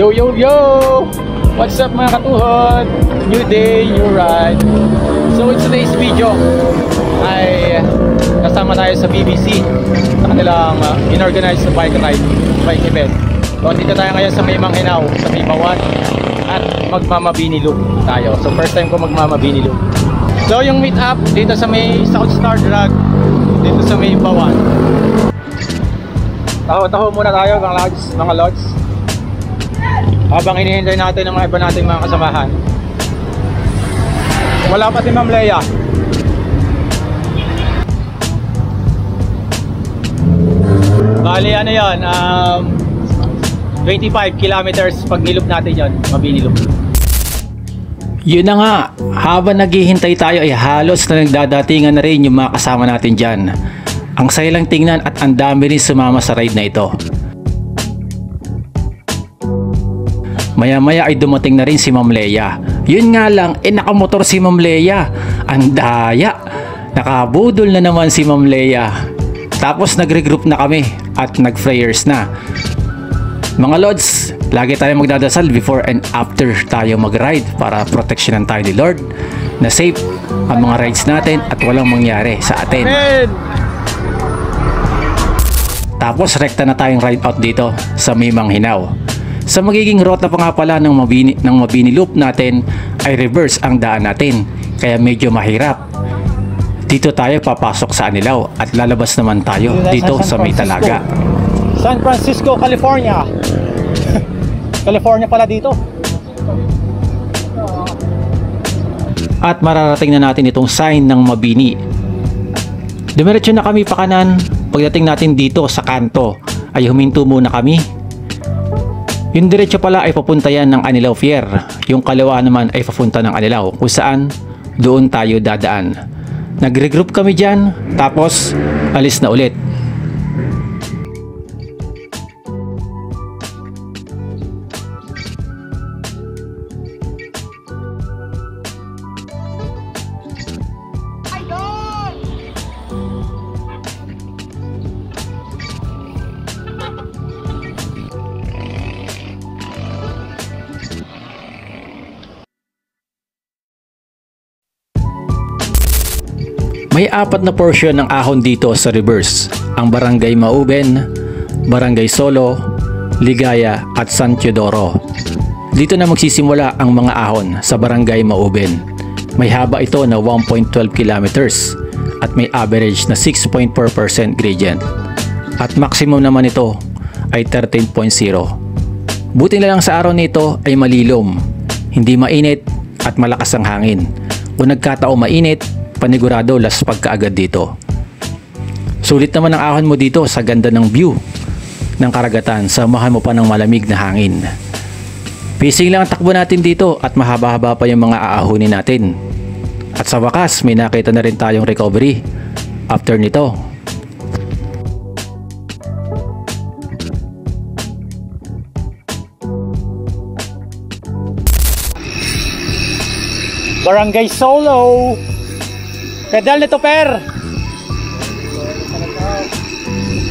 Yo, yo, yo! What's up mga katuhod? New day, new ride. So in today's video ay kasama tayo sa BBC sa kanilang inorganized bike ride, bike event. So dito tayo ngayon sa May Manghinaw, sa May Bawan, at magmamabini loop tayo. So first time ko magmamabini loop. So yung meet up dito sa May South Star Drag, dito sa May Bawan. Taho-taho muna tayo mga lods. Habang hinihintay natin ang mga iba nating mga kasamahan. Wala pa si Ma'am Leia. Bali ano yan, 25 kilometers pag nilop natin yan, mabinilop. Yun na nga, habang naghihintay tayo ay halos na nagdadatingan na rin yung mga kasama natin dyan. Ang saya lang tingnan at ang dami rin sumama sa ride na ito. Maya-maya ay dumating na rin si Ma'am Leia. Yun nga lang, nakamotor si Ma'am Leia. Ang daya. Nakabudol na naman si Ma'am Leia. Tapos nagregroup na kami at nag-prayers na. Mga lods, lagi tayo magdadasal before and after tayo mag-ride para proteksyonan tayo ni Lord na safe ang mga rides natin at walang mangyari sa atin. Amen. Tapos rekta na tayong ride out dito sa May Manghinaw. Sa magiging rota pa nga pala ng mabini loop natin ay reverse ang daan natin, kaya medyo mahirap. Dito tayo papasok sa Anilaw at lalabas naman tayo dito sa May Talaga. San Francisco, California. California pala dito. At mararating na natin itong sign ng Mabini. Dumiretso na kami pa kanan. Pagdating natin dito sa kanto ay huminto muna kami. Yung diretso pala ay papunta yan ng Anilaw Pier. Yung kaliwa naman ay papunta ng Anilaw, kung saan doon tayo dadaan. Nag-regroup kami dyan, tapos alis na ulit. May apat na portion ng ahon dito sa reverse, ang Barangay Mauben, Barangay Solo, Ligaya at San Teodoro. Dito na magsisimula ang mga ahon sa Barangay Mauben. May haba ito na 1.12 kilometers at may average na 6.4% gradient. At maximum naman ito ay 13.0. Buti na lang sa araw nito ay malilom, hindi mainit at malakas ang hangin. Kung nagkataong mainit, panigurado laspag kaagad dito. Sulit naman ang ahon mo dito sa ganda ng view ng karagatan, samahan mo pa ng malamig na hangin. Pacing lang ang takbo natin dito at mahaba-haba pa yung mga aahonin natin. At sa wakas may nakita na rin tayong recovery after nito. Barangay Solo. Pedal nito per.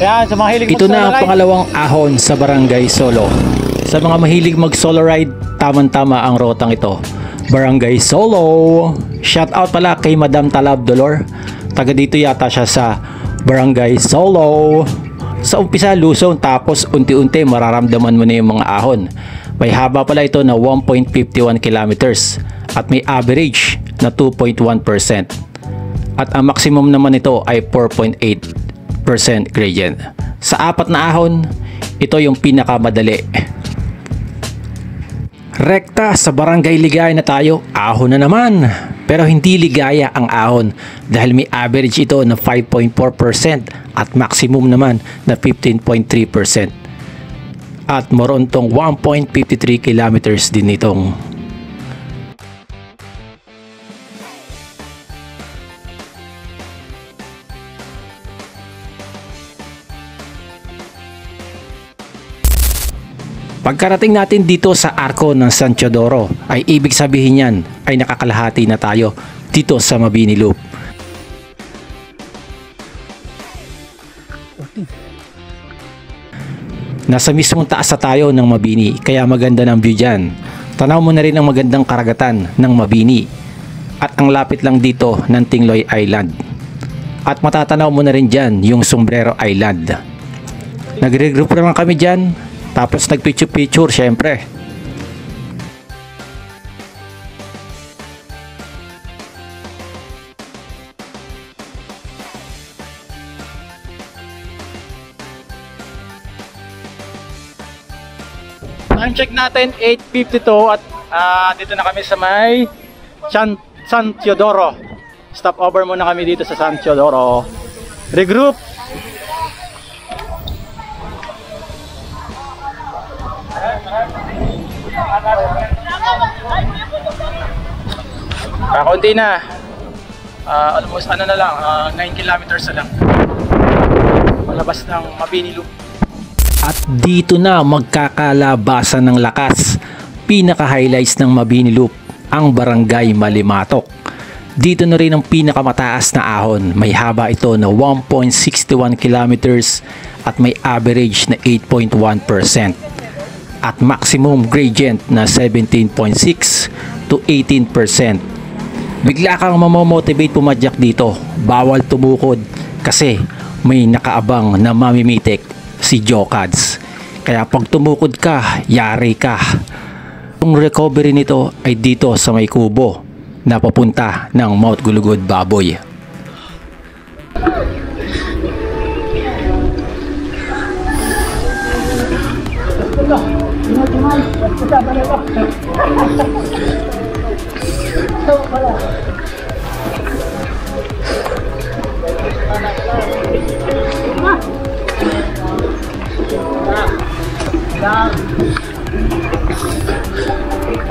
Yan, sa mga hilig ito na ang pangalawang ahon sa Barangay Solo. Sa mga mahilig mag solo ride, tamang-tama ang rotang ito. Barangay Solo. Shout out pala kay Madam Talab Dolor. Taga dito yata siya sa Barangay Solo. Sa umpisa Luzon, tapos unti-unti mararamdaman mo na yung mga ahon. May haba pala ito na 1.51 kilometers at may average na 2.1%. At ang maximum naman nito ay 4.8% gradient. Sa apat na ahon, ito yung pinakamadali. Rekta sa Barangay Ligaya na tayo, ahon na naman. Pero hindi ligaya ang ahon dahil may average ito na 5.4% at maximum naman na 15.3%. At moron tong 1.53 kilometers din itong. Pagkarating natin dito sa arko ng San Teodoro ay ibig sabihin yan ay nakakalahati na tayo dito sa Mabini Loop. Nasa mismong taas na tayo ng Mabini, kaya maganda ng view dyan. Tanaw mo na rin ang magandang karagatan ng Mabini at ang lapit lang dito ng Tingloy Island. At matatanaw mo na rin dyan yung Sombrero Island. Nagre-group naman kami dyan, tapos nagpicture-picture syempre. Time check natin 8:52 at dito na kami sa may San Teodoro. Stop over muna kami dito sa San Teodoro. Regroup. Kakunti na. Almost ano na lang, 9 kilometers na lang. Malabas ng Mabini Loop. At dito na magkakalabasan ng lakas. Pinaka-highlights ng Mabini Loop, ang Barangay Malimatok. Dito na rin ang pinakamataas na ahon. May haba ito na 1.61 kilometers at may average na 8.1%. At maximum gradient na 17.6 to 18%. Bigla kang mamomotivate pumadyak dito. Bawal tumukod kasi may nakaabang na mamimitik, si Jokads. Kaya pag tumukod ka, yari ka. Ang recovery nito ay dito sa may kubo na papunta ng Mount Gulugod Baboy.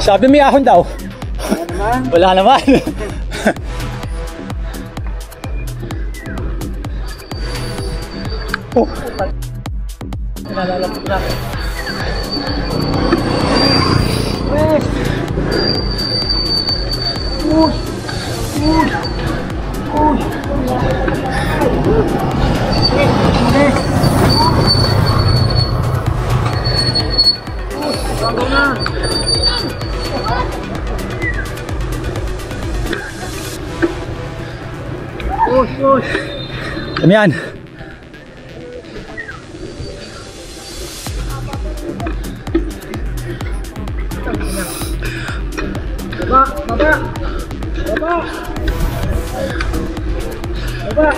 Sabi may ahon daw. Wala naman. Oh. Nalalapit na. West. Push. Push. Push. Bago na. Push, push. Damian. Baba, baba. Baba. Baba.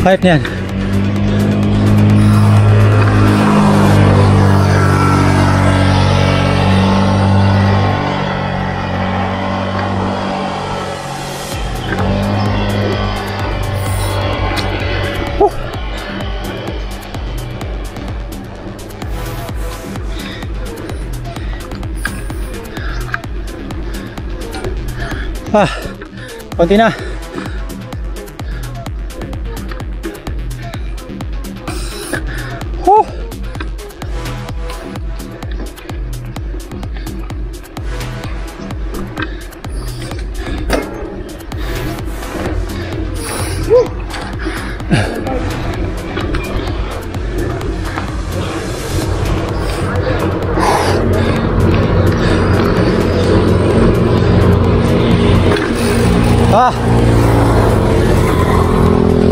Kahit niyan. Konti na.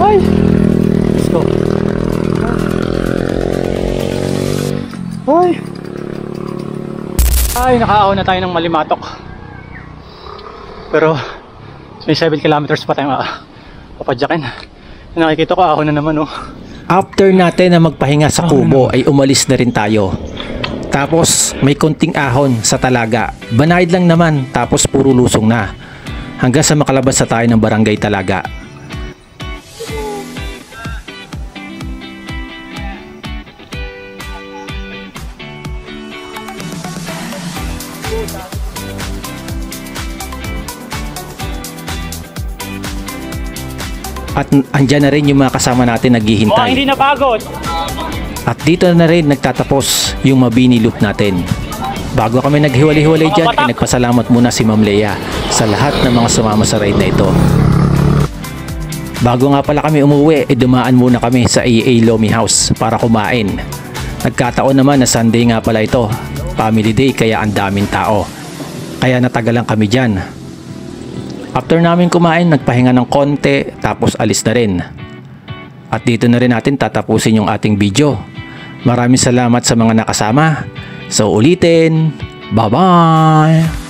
Ay! Let's go. Ay, nakaahon na tayo ng Malimatok. Pero may 7 kilometers pa tayong papadyakin. Nakikita ko ahon na naman, oh. After natin na magpahinga sa kubo ay umalis na rin tayo. Tapos may konting ahon sa talaga. Banayad lang naman, tapos puro lusong na. hanggang sa makalabas sa tayo ng Barangay Talaga. At andyan na rin yung mga kasama natin naghihintay. Hindi napagod. At dito na rin nagtatapos yung Mabini Loop natin. Bago kami naghiwalay-hiwalay dyan, ay nagpasalamat muna si Ma'am Lea sa lahat ng mga sumama sa ride na ito. Bago nga pala kami umuwi, dumaan muna kami sa EA Lomi House para kumain. Nagkataon naman na Sunday nga pala ito, family day, kaya ang daming tao. Kaya natagalan kami dyan. After namin kumain, nagpahinga ng konti, tapos alis na rin. At dito na rin natin tatapusin yung ating video. Maraming salamat sa mga nakasama. So ulitin, bye-bye!